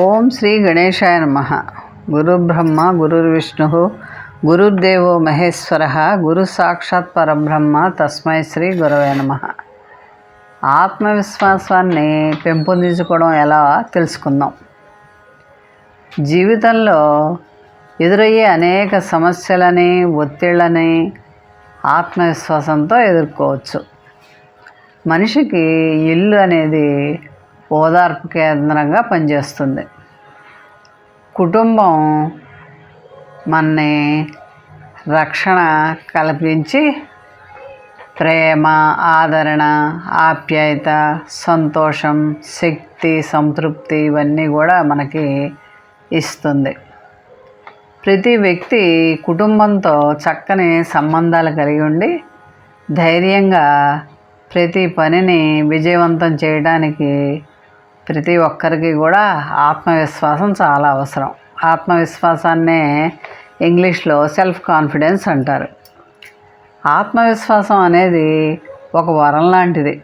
ఓం శ్రీ గణేశాయ నమః. గురుబ్రహ్మ గురుర్విష్ణు గురుర్దేవో మహేశ్వర గురు సాక్షాత్ పరబ్రహ్మ తస్మై శ్రీ గురవే నమః. ఆత్మవిశ్వాసాన్ని పెంపొందించుకోవడం ఎలా తెలుసుకుందాం. జీవితంలో ఎదురయ్యే అనేక సమస్యలని ఒత్తిళ్ళని ఆత్మవిశ్వాసంతో ఎదుర్కోవచ్చు. మనిషికి ఇల్లు అనేది ఓదార్పు కేంద్రంగా పనిచేస్తుంది. కుటుంబం మనని రక్షణ కల్పించి ప్రేమ, ఆదరణ, ఆప్యాయత, సంతోషం, శక్తి, సంతృప్తి ఇవన్నీ కూడా మనకి ఇస్తుంది. ప్రతి వ్యక్తి కుటుంబంతో చక్కని సంబంధాలు కలిగి ఉండి ధైర్యంగా ప్రతి పనిని విజయవంతం చేయడానికి ప్రతి ఒక్కరికి కూడా ఆత్మవిశ్వాసం చాలా అవసరం. ఆత్మవిశ్వాసాన్నే ఇంగ్లీష్లో సెల్ఫ్ కాన్ఫిడెన్స్ అంటారు. ఆత్మవిశ్వాసం అనేది ఒక వరం లాంటిది.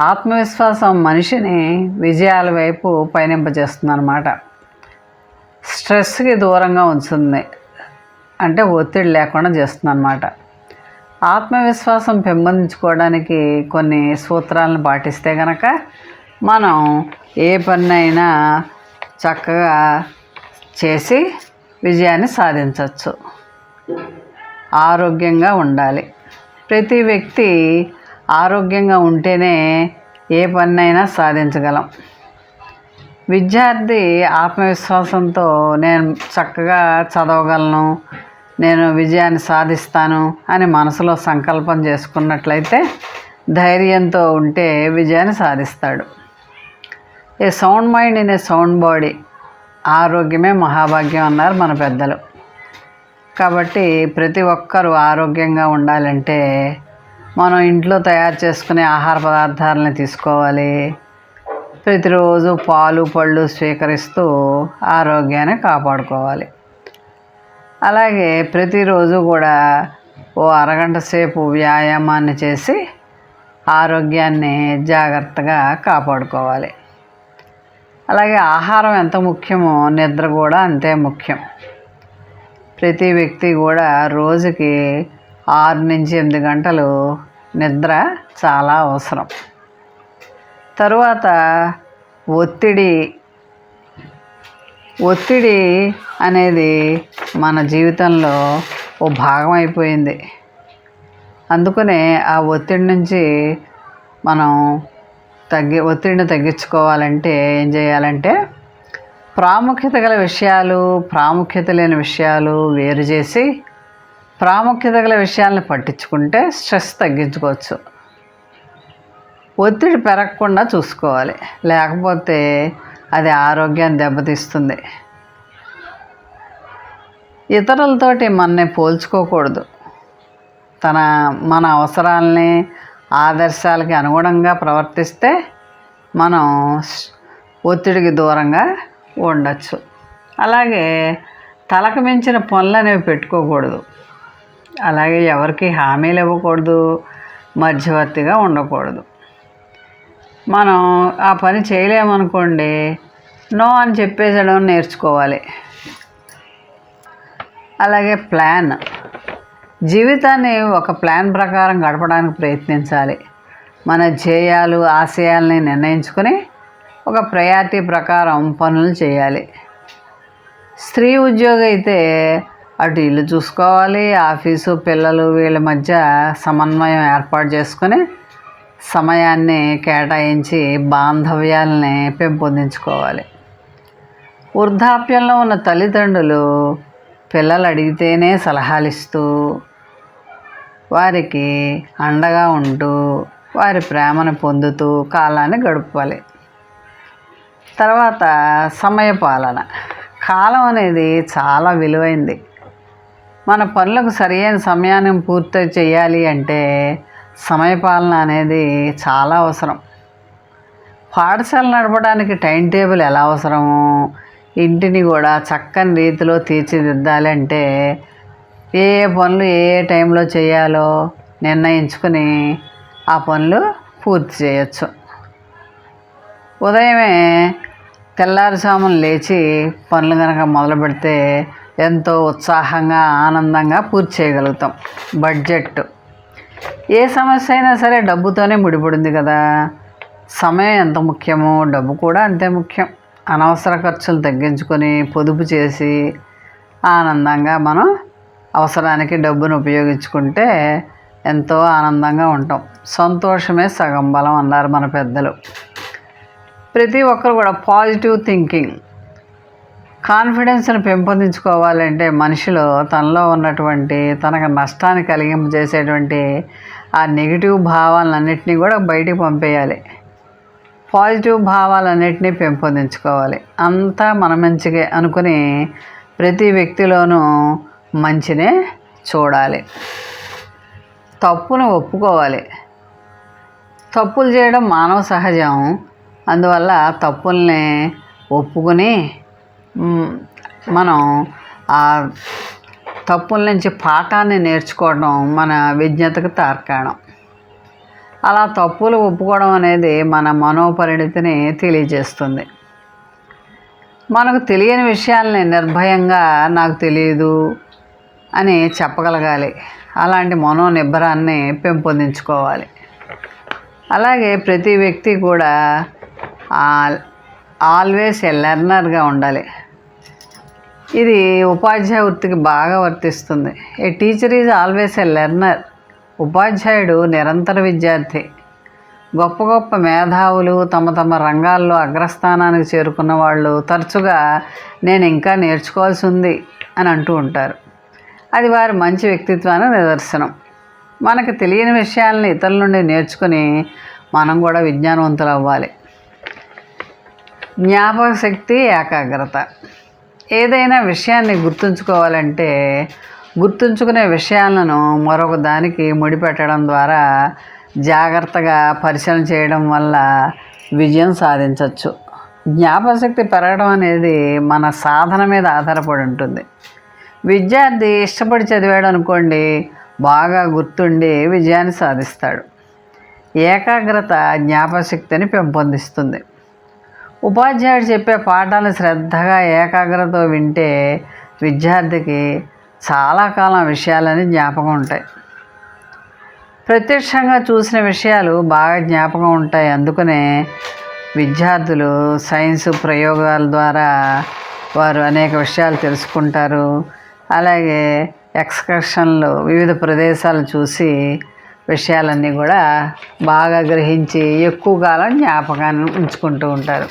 ఆత్మవిశ్వాసం మనిషిని విజయాల వైపు పయనింపజేస్తుంది అన్నమాట. స్ట్రెస్కి దూరంగా ఉంచుతుంది, అంటే ఒత్తిడి లేకుండా చేస్తుంది అన్నమాట. ఆత్మవిశ్వాసం పెంపొందించుకోవడానికి కొన్ని సూత్రాలను పాటిస్తే కనుక మనం ఏ పనైనా చక్కగా చేసి విజయాన్ని సాధించవచ్చు. ఆరోగ్యంగా ఉండాలి. ప్రతి వ్యక్తి ఆరోగ్యంగా ఉంటేనే ఏ పనైనా సాధించగలం. విద్యార్థి ఆత్మవిశ్వాసంతో నేను చక్కగా చదవగలను, నేను విజయాన్ని సాధిస్తాను అని మనసులో సంకల్పం చేసుకున్నట్లయితే ధైర్యంతో ఉంటే విజయాన్ని సాధిస్తాడు. A sound mind in a sound body, ఆరోగ్యమే మహాభాగ్యం అన్నారు మన పెద్దలు. కాబట్టి ప్రతి ఒక్కరూ ఆరోగ్యంగా ఉండాలంటే మనం ఇంట్లో తయారు చేసుకునే ఆహార పదార్థాలని తీసుకోవాలి. ప్రతిరోజు పాలు పళ్ళు స్వీకరిస్తూ ఆరోగ్యాన్ని కాపాడుకోవాలి. అలాగే ప్రతిరోజు కూడా ఓ అరగంట సేపు వ్యాయామాన్ని చేసి ఆరోగ్యాన్ని జాగ్రత్తగా కాపాడుకోవాలి. అలాగే ఆహారం ఎంత ముఖ్యమో నిద్ర కూడా అంతే ముఖ్యం. ప్రతి వ్యక్తి కూడా రోజుకి 6 నుంచి 8 గంటలు నిద్ర చాలా అవసరం. తరువాత ఒత్తిడి అనేది మన జీవితంలో ఓ భాగం అయిపోయింది. అందుకనే ఆ ఒత్తిడి నుంచి మనం ఒత్తిడిని తగ్గించుకోవాలంటే ఏం చేయాలంటే ప్రాముఖ్యత గల విషయాలు, ప్రాముఖ్యత లేని విషయాలు వేరు చేసి ప్రాముఖ్యత గల విషయాలను పట్టించుకుంటే స్ట్రెస్ తగ్గించుకోవచ్చు. ఒత్తిడి పెరగకుండా చూసుకోవాలి, లేకపోతే అది ఆరోగ్యాన్ని దెబ్బతీస్తుంది. ఇతరులతోటి మనని పోల్చుకోకూడదు. మన అవసరాలని, ఆదర్శాలకి అనుగుణంగా ప్రవర్తిస్తే మనం ఒత్తిడికి దూరంగా ఉండొచ్చు. అలాగే తలకు మించిన పనులు అనేవి పెట్టుకోకూడదు. అలాగే ఎవరికి హామీలు ఇవ్వకూడదు, మధ్యవర్తిగా ఉండకూడదు. మనం ఆ పని చేయలేమనుకోండి, నో అని చెప్పేసడం నేర్చుకోవాలి. అలాగే జీవితాన్ని ఒక ప్లాన్ ప్రకారం గడపడానికి ప్రయత్నించాలి. మన ధ్యేయాలు, ఆశయాల్ని నిర్ణయించుకొని ఒక ప్రయారిటీ ప్రకారం పనులు చేయాలి. స్త్రీ ఉద్యోగి అయితే అటు ఇల్లు చూసుకోవాలి, ఆఫీసు, పిల్లలు వీళ్ళ మధ్య సమన్వయం ఏర్పాటు చేసుకొని సమయాన్ని కేటాయించి బాంధవ్యాలని పెంపొందించుకోవాలి. వృద్ధాప్యంలో ఉన్న తల్లిదండ్రులు పిల్లలు అడిగితేనే సలహాలు ఇస్తూ వారికి అండగా ఉంటూ వారి ప్రేమను పొందుతూ కాలాన్ని గడపాలి. తర్వాత సమయపాలన. కాలం అనేది చాలా విలువైంది. మన పనులకు సరైన సమయాన్ని పూర్తి చేయాలి అంటే సమయపాలన అనేది చాలా అవసరం. పాఠశాల నడపడానికి టైం టేబుల్ ఎలా అవసరమో ఇంటిని కూడా చక్కని రీతిలో తీర్చిదిద్దాలి అంటే ఏ పనులు ఏ టైంలో చేయాలో నిర్ణయించుకొని ఆ పనులు పూర్తి చేయొచ్చు. ఉదయమే తెల్లారుజామున లేచి పనులు కనుక మొదలు పెడితే ఎంతో ఉత్సాహంగా ఆనందంగా పూర్తి చేయగలుగుతాం. బడ్జెట్ ఏ సమస్య అయినా సరే డబ్బుతోనే ముడిపడింది కదా. సమయం ఎంత ముఖ్యమో డబ్బు కూడా అంతే ముఖ్యం. అనవసర ఖర్చులు తగ్గించుకొని పొదుపు చేసి ఆనందంగా మనం అవసరానికి డబ్బును ఉపయోగించుకుంటే ఎంతో ఆనందంగా ఉంటాం. సంతోషమే సగం బలం అన్నారు మన పెద్దలు. ప్రతి ఒక్కరు కూడా పాజిటివ్ థింకింగ్, కాన్ఫిడెన్స్ని పెంపొందించుకోవాలంటే మనిషిలో తనలో ఉన్నటువంటి తనకు నష్టాన్ని కలిగింపజేసేటువంటి ఆ నెగిటివ్ భావాలన్నింటినీ కూడా బయటికి పంపేయాలి. పాజిటివ్ భావాలన్నింటినీ పెంపొందించుకోవాలి. అంతా మన మంచిగా అనుకుని ప్రతి వ్యక్తిలోనూ మంచినే చూడాలి. తప్పును ఒప్పుకోవాలి. తప్పులు చేయడం మానవ సహజం. అందువల్ల తప్పుల్ని ఒప్పుకొని మనం ఆ తప్పుల నుంచి పాఠాన్ని నేర్చుకోవడం మన విజ్ఞతకు తార్కాణం. అలా తప్పులు ఒప్పుకోవడం అనేది మన మనోపరిణతిని తెలియజేస్తుంది. మనకు తెలియని విషయాల్ని నిర్భయంగా నాకు తెలియదు అని చెప్పగలగాలి. అలాంటి మనోనిబ్బరాన్ని పెంపొందించుకోవాలి. అలాగే ప్రతి వ్యక్తి కూడా ఆల్వేస్ ఏ లెర్నర్గా ఉండాలి. ఇది ఉపాధ్యాయ వృత్తికి బాగా వర్తిస్తుంది. A teacher is always a learner. ఉపాధ్యాయుడు నిరంతర విద్యార్థి. గొప్ప గొప్ప మేధావులు తమ తమ రంగాల్లో అగ్రస్థానానికి చేరుకున్న వాళ్ళు తరచుగా నేను ఇంకా నేర్చుకోవాల్సి ఉంది అని అంటూ ఉంటారు. అది వారి మంచి వ్యక్తిత్వానికి నిదర్శనం. మనకు తెలియని విషయాలని ఇతరుల నుండి నేర్చుకుని మనం కూడా విజ్ఞానవంతులు అవ్వాలి. జ్ఞాపక శక్తి, ఏకాగ్రత. ఏదైనా విషయాన్ని గుర్తుంచుకోవాలంటే గుర్తుంచుకునే విషయాలను మరొక దానికి ముడిపెట్టడం ద్వారా జాగ్రత్తగా పరిశీలన చేయడం వల్ల విజయం సాధించవచ్చు. జ్ఞాపకశక్తి పెరగడం అనేది మన సాధన మీద ఆధారపడి ఉంటుంది. విద్యార్థి ఇష్టపడి చదివాడు అనుకోండి, బాగా గుర్తుండి విజయాన్ని సాధిస్తాడు. ఏకాగ్రత జ్ఞాపకశక్తిని పెంపొందిస్తుంది. ఉపాధ్యాయుడు చెప్పే పాఠాలు శ్రద్ధగా ఏకాగ్రతతో వింటే విద్యార్థికి చాలా కాలం విషయాలని జ్ఞాపకం ఉంటాయి. ప్రత్యక్షంగా చూసిన విషయాలు బాగా జ్ఞాపకం ఉంటాయి. అందుకనే విద్యార్థులు సైన్స్ ప్రయోగాల ద్వారా వారు అనేక విషయాలు తెలుసుకుంటారు. అలాగే ఎక్స్కర్షన్లు వివిధ ప్రదేశాలు చూసి విషయాలన్నీ కూడా బాగా గ్రహించి ఎక్కువ కాలం జ్ఞాపకాన్ని ఉంచుకుంటూ ఉంటారు.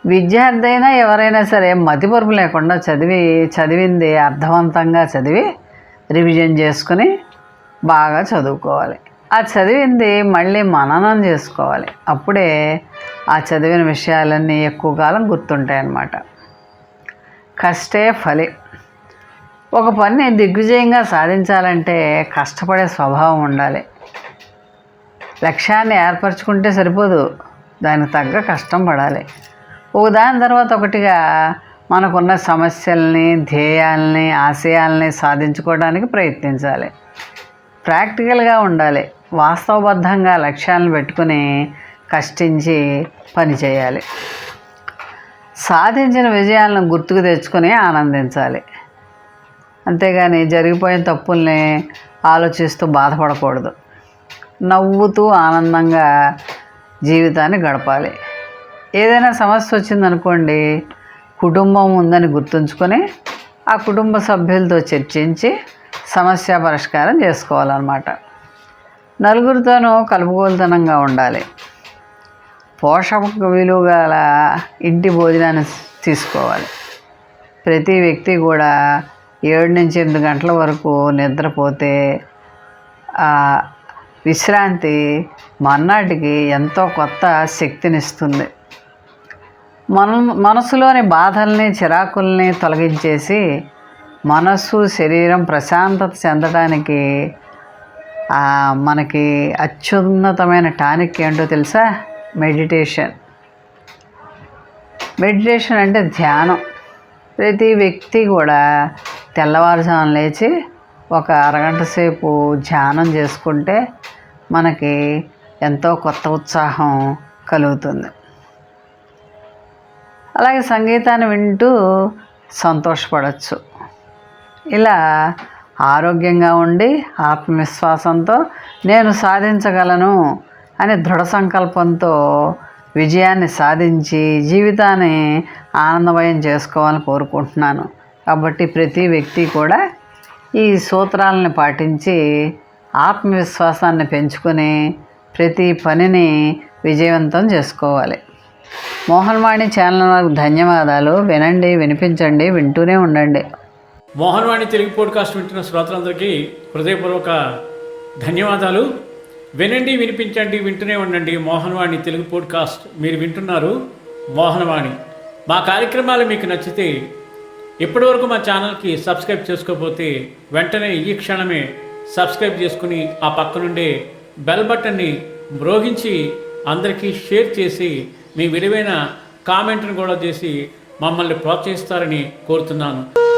విద్యార్థి అయినా ఎవరైనా సరే మతిమరుపు లేకుండా చదివింది అర్థవంతంగా చదివి రివిజన్ చేసుకుని బాగా చదువుకోవాలి. ఆ చదివింది మళ్ళీ మననం చేసుకోవాలి. అప్పుడే ఆ చదివిన విషయాలన్నీ ఎక్కువ కాలం గుర్తుంటాయి అన్నమాట. కష్టే ఫలి. ఒక పని దిగ్విజయంగా సాధించాలంటే కష్టపడే స్వభావం ఉండాలి. లక్ష్యాన్ని ఏర్పరచుకుంటే సరిపోదు, దానికి తగ్గ కష్టం పడాలి. ఒకదాని తర్వాత ఒకటిగా మనకున్న సమస్యల్ని, ధ్యేయాల్ని, ఆశయాల్ని సాధించుకోవడానికి ప్రయత్నించాలి. ప్రాక్టికల్గా ఉండాలి. వాస్తవబద్ధంగా లక్ష్యాలను పెట్టుకుని కష్టించి పనిచేయాలి. సాధించిన విజయాలను గుర్తుకు తెచ్చుకొని ఆనందించాలి. అంతేగాని జరిగిపోయిన తప్పుల్ని ఆలోచిస్తూ బాధపడకూడదు. నవ్వుతూ ఆనందంగా జీవితాన్ని గడపాలి. ఏదైనా సమస్య వచ్చిందనుకోండి, కుటుంబం ఉందని గుర్తుంచుకొని ఆ కుటుంబ సభ్యులతో చర్చించి సమస్య పరిష్కారం చేసుకోవాలన్నమాట. నలుగురితోనూ కలుపుగోలుతనంగా ఉండాలి. పోషక విలువ గల ఇంటి భోజనాన్ని తీసుకోవాలి. ప్రతి వ్యక్తి కూడా 7 నుంచి 8 గంటల వరకు నిద్రపోతే విశ్రాంతి మర్నాటికి ఎంతో కొత్త శక్తినిస్తుంది. మనసులోని బాధల్ని, చిరాకుల్ని తొలగించేసి మనస్సు, శరీరం ప్రశాంతత చెందడానికి మనకి అత్యున్నతమైన టానిక్ ఏంటో తెలుసా? మెడిటేషన్. మెడిటేషన్ అంటే ధ్యానం. ప్రతి వ్యక్తి కూడా తెల్లవారుజామున లేచి ఒక అరగంట సేపు ధ్యానం చేసుకుంటే మనకి ఎంతో కొత్త ఉత్సాహం కలుగుతుంది. అలాగే సంగీతాన్ని వింటూ సంతోషపడవచ్చు. ఇలా ఆరోగ్యంగా ఉండి ఆత్మవిశ్వాసంతో నేను సాధించగలను అనే దృఢ సంకల్పంతో విజయాన్ని సాధించి జీవితాన్ని ఆనందమయం చేసుకోవాలని కోరుకుంటున్నాను. కాబట్టి ప్రతి వ్యక్తి కూడా ఈ సూత్రాలను పాటించి ఆత్మవిశ్వాసాన్ని పెంచుకొని ప్రతి పనిని విజయవంతం చేసుకోవాలి. మోహన్వాణి ఛానల్ వారికి ధన్యవాదాలు. వినండి, వినిపించండి, వింటూనే ఉండండి. మోహన్వాణి తెలుగు పోడ్కాస్ట్ వింటున్న శ్రోతలందరికీ హృదయపూర్వక ధన్యవాదాలు. వినండి, వినిపించండి, వింటూనే ఉండండి. మోహన్వాణి తెలుగు పోడ్కాస్ట్ మీరు వింటున్నారు. మోహన్వాణి మా కార్యక్రమాలు మీకు నచ్చితే ఇప్పటివరకు మా ఛానల్కి సబ్స్క్రైబ్ చేసుకోకపోతే వెంటనే ఈ క్షణమే సబ్స్క్రైబ్ చేసుకుని ఆ పక్కనుండే బెల్ బటన్ని మ్రోగించి అందరికీ షేర్ చేసి మీ విలువైన కామెంట్ను కూడా చేసి మమ్మల్ని ప్రోత్సహిస్తారని కోరుతున్నాను.